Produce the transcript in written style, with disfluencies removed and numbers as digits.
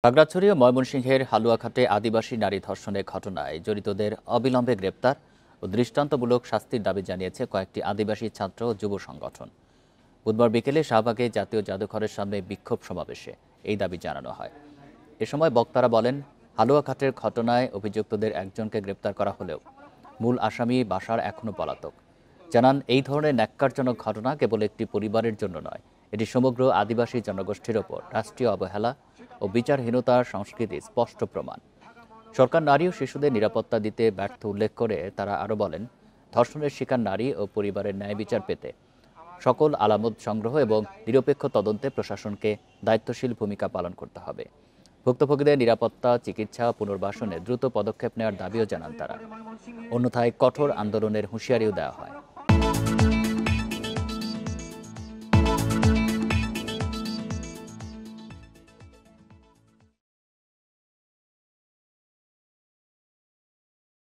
খাগড়াছড়ি ও ময়মনসিংহের হালুয়াঘাটে আদিবাসী নারী ধর্ষণের ঘটনায় জড়িতদের অবিলম্বে গ্রেপ্তার ও দৃষ্টান্তমূলক শাস্তির দাবি জানিয়েছে কয়েকটি আদিবাসী ছাত্র ও যুব সংগঠন। বুধবার বিকেলে শাহবাগে জাতীয় জাদুঘরের সামনে বিক্ষোভ সমাবেশে এই দাবি জানানো হয়। এ সময় বক্তারা বলেন, হালুয়াঘাটের ঘটনায় অভিযুক্তদের একজনকে গ্রেপ্তার করা হলেও মূল আসামি বাশার এখনও পলাতক। জানান, এই ধরনের ন্যাক্কারজনক ঘটনা কেবল একটি পরিবারের জন্য নয়, এটি সমগ্র আদিবাসী জনগোষ্ঠীর ওপর রাষ্ট্রীয় অবহেলা ও বিচারহীনতার সংস্কৃতির স্পষ্ট প্রমাণ। সরকার নারী ও শিশুদের নিরাপত্তা দিতে ব্যর্থ উল্লেখ করে তারা আরও বলেন, ধর্ষণের শিকার নারী ও পরিবারের ন্যায় বিচার পেতে সকল আলামত সংগ্রহ এবং নিরপেক্ষ তদন্তে প্রশাসনকে দায়িত্বশীল ভূমিকা পালন করতে হবে। ভুক্তভোগীদের নিরাপত্তা, চিকিৎসা, পুনর্বাসনে দ্রুত পদক্ষেপ নেওয়ার দাবিও জানান তারা। অন্যথায় কঠোর আন্দোলনের হুঁশিয়ারিও দেওয়া হয়।